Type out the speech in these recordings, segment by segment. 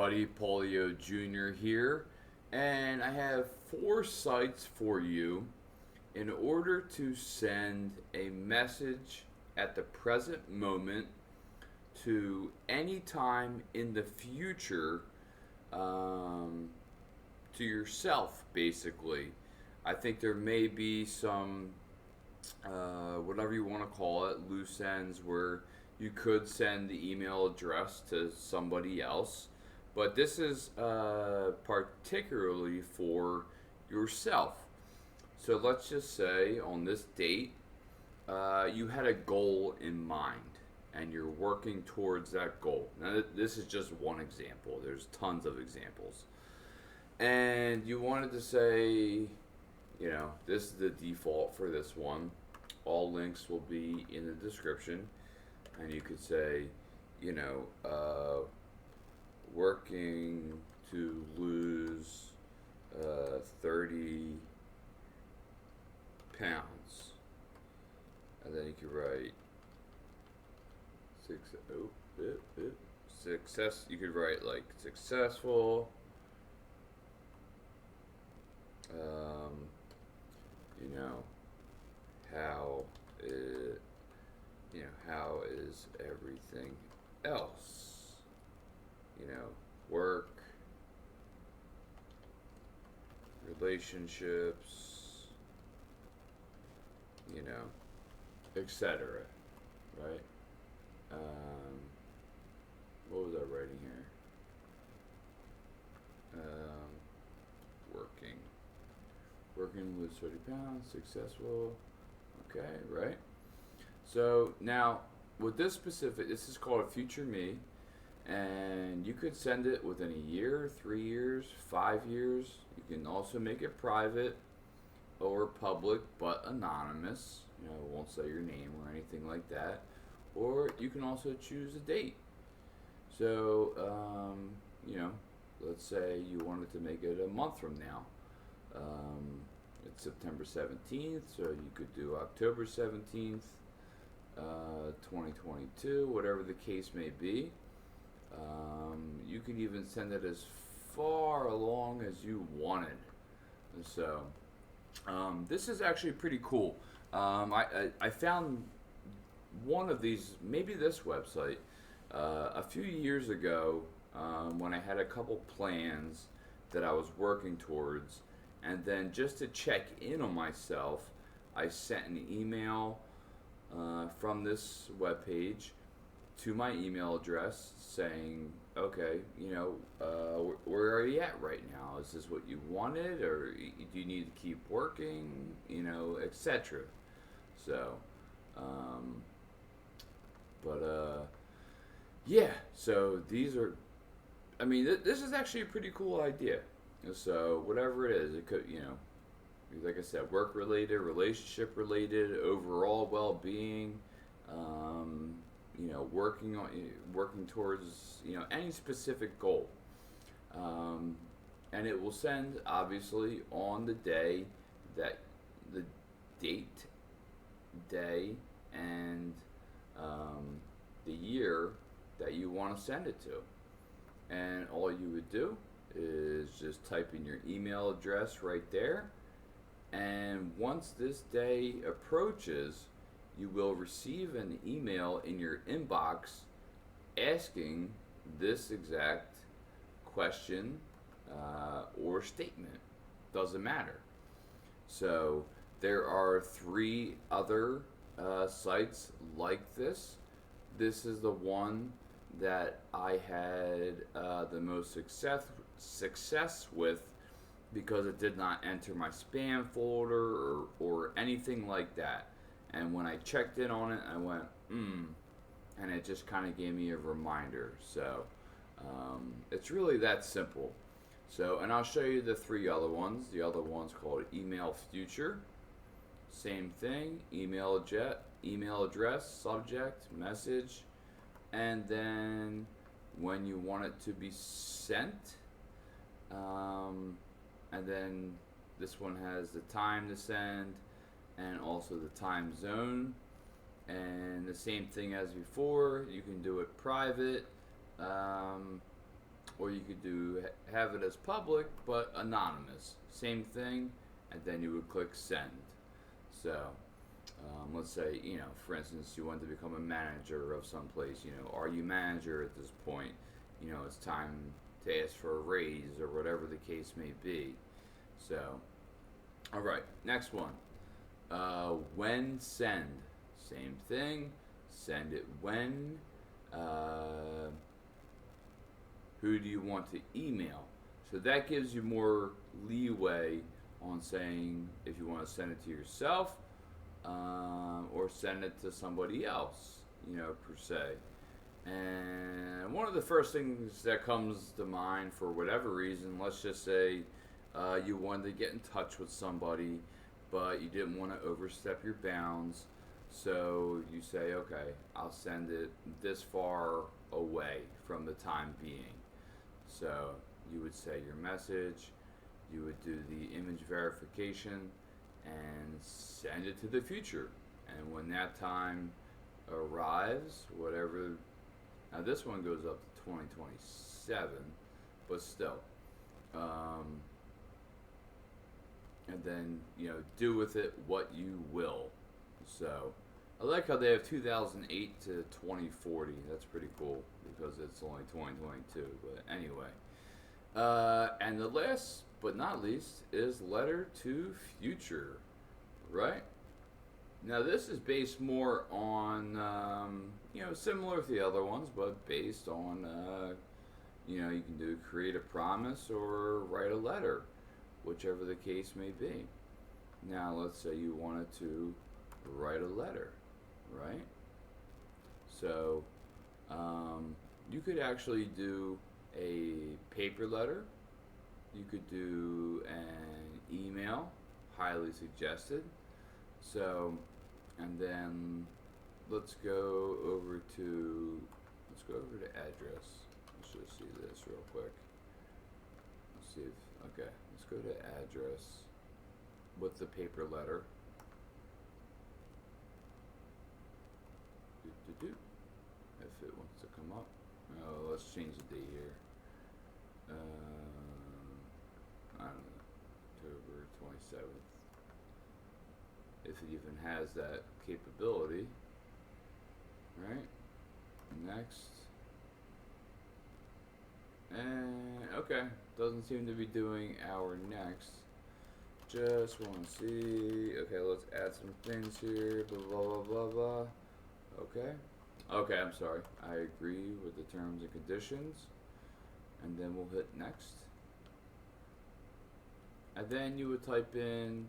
Buddy Polio Jr. here, and I have four sites for you in order to send a message at the present moment to any time in the future um, to yourself, basically. I think there may be some, whatever you want to call it, loose ends where you could send the email address to somebody else. But this is particularly for yourself. So let's just say on this date, you had a goal in mind and you're working towards that goal. Now, this is just one example, there's tons of examples. And you wanted to say, this is the default for this one. All links will be in the description. And you could say, you know, uh, working to lose 30 pounds. And then you could write success. You could write like successful. Um, you know, how it, how is everything else? Work, relationships, etc. Right? What was I writing here? Working. Working with 30 pounds, successful. Okay, right? So now, with this is called a FutureMe, and you could send it within a year, 3 years, 5 years. You can also make it private or public, but anonymous. It won't say your name or anything like that. Or you can also choose a date. So, let's say you wanted to make it a month from now. It's September 17th, so you could do October 17th, 2022, whatever the case may be. You could even send it as far along as you wanted. So, this is actually pretty cool. I found one of these, maybe this website, a few years ago when I had a couple plans that I was working towards. And then just to check in on myself, I sent an email from this webpage to my email address saying, okay, where are you at right now? Is this what you wanted, or do you need to keep working, etc. So, yeah, so these are, this is actually a pretty cool idea. So whatever it is, it could, like I said, work related, relationship related, overall well being, working towards any specific goal, and it will send obviously on the day that the date, day, and the year that you want to send it to, and all you would do is just type in your email address right there, and once this day approaches, you will receive an email in your inbox asking this exact question or statement. Doesn't matter. So there are three other sites like this. This is the one that I had the most success with, because it did not enter my spam folder or anything like that. And when I checked in on it, I went, and it just kind of gave me a reminder. So it's really that simple. So, and I'll show you the three other ones. The other one's called Email Future. Same thing, email address, subject, message, and then when you want it to be sent. And then this one has the time to send and also the time zone. And the same thing as before, you can do it private, or you could have it as public but anonymous. Same thing, and then you would click send. So let's say, for instance, you want to become a manager of some place. Are you manager at this point? It's time to ask for a raise or whatever the case may be. So, all right, next one. When send, same thing. Send it when. Who do you want to email? So that gives you more leeway on saying if you want to send it to yourself or send it to somebody else, per se. And one of the first things that comes to mind for whatever reason, let's just say you wanted to get in touch with somebody, but you didn't want to overstep your bounds. So you say, okay, I'll send it this far away from the time being. So you would say your message, you would do the image verification, and send it to the future. And when that time arrives, whatever, now this one goes up to 2027, but still. And then, do with it what you will. So, I like how they have 2008 to 2040. That's pretty cool because it's only 2022. But anyway. And the last but not least is letter to future. Right? Now, this is based more on, similar to the other ones, but based on, you can do create a promise or write a letter, whichever the case may be. Now, let's say you wanted to write a letter, right? So, you could actually do a paper letter. You could do an email, highly suggested. So, and then let's go over to address. Let's just see this real quick. Let's see if, okay, let's go to address with the paper letter. If it wants to come up. Oh, let's change the date here. I don't know, October 27th. If it even has that capability. Right? Next. And okay, doesn't seem to be doing our next. Just want to see. Okay, let's add some things here. Blah blah blah blah blah. Okay. Okay, I'm sorry. I agree with the terms and conditions. And then we'll hit next. And then you would type in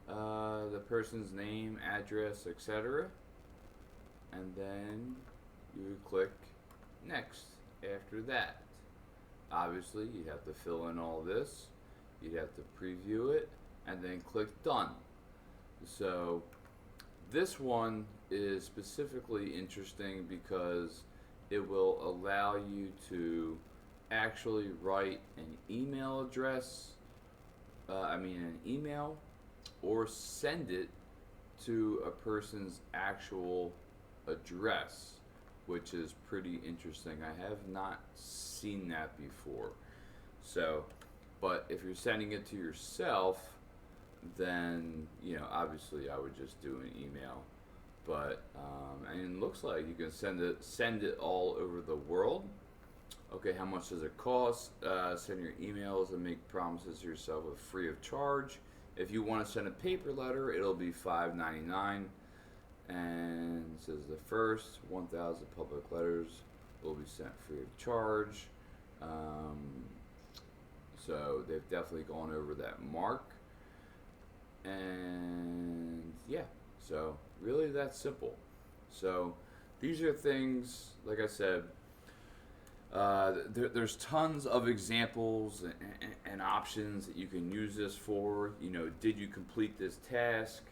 the person's name, address, etc. And then you would click next after that. Obviously, you'd have to fill in all this. You'd have to preview it and then click done. So this one is specifically interesting because it will allow you to actually write an email address, an email, or send it to a person's actual address, which is pretty interesting. I have not seen that before. So, but if you're sending it to yourself, then, obviously I would just do an email. But, and it looks like you can send it all over the world. Okay, how much does it cost? Send your emails and make promises to yourself free of charge. If you want to send a paper letter, it'll be $5.99. And it says the first 1,000 public letters will be sent free of charge. So they've definitely gone over that mark. And yeah, so really that's simple. So these are things, like I said, there's tons of examples and options that you can use this for. Did you complete this task?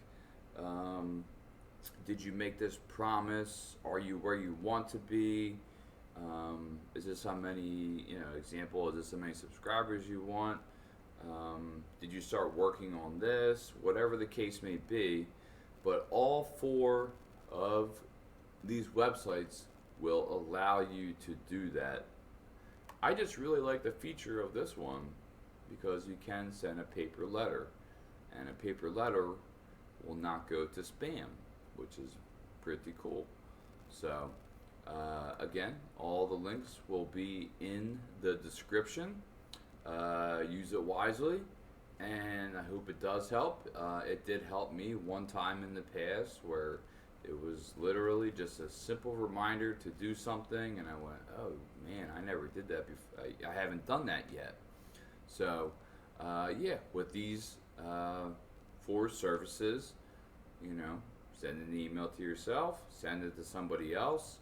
Did you make this promise? Are you where you want to be? Is this how many, example, is this how many subscribers you want? Did you start working on this? Whatever the case may be. But all 4 of these websites will allow you to do that. I just really like the feature of this one because you can send a paper letter, and a paper letter will not go to spam, which is pretty cool. So, again, all the links will be in the description. Use it wisely, and I hope it does help. It did help me one time in the past where it was literally just a simple reminder to do something, and I went, "Oh man, I never did that before. I haven't done that yet." So, yeah, with these 4 services, send an email to yourself, send it to somebody else,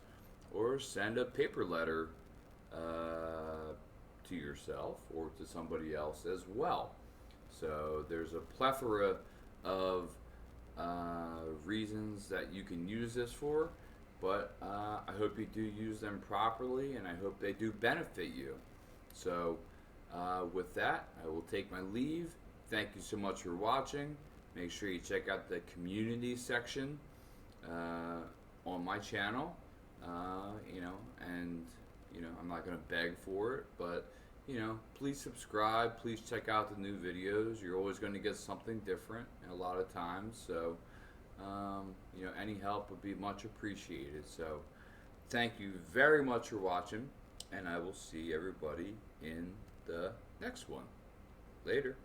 or send a paper letter to yourself or to somebody else as well. So there's a plethora of reasons that you can use this for, but I hope you do use them properly, and I hope they do benefit you. So with that, I will take my leave. Thank you so much for watching. Make sure you check out the community section on my channel. And I'm not going to beg for it, but please subscribe. Please check out the new videos. You're always going to get something different a lot of times. So, any help would be much appreciated. So, thank you very much for watching, and I will see everybody in the next one. Later.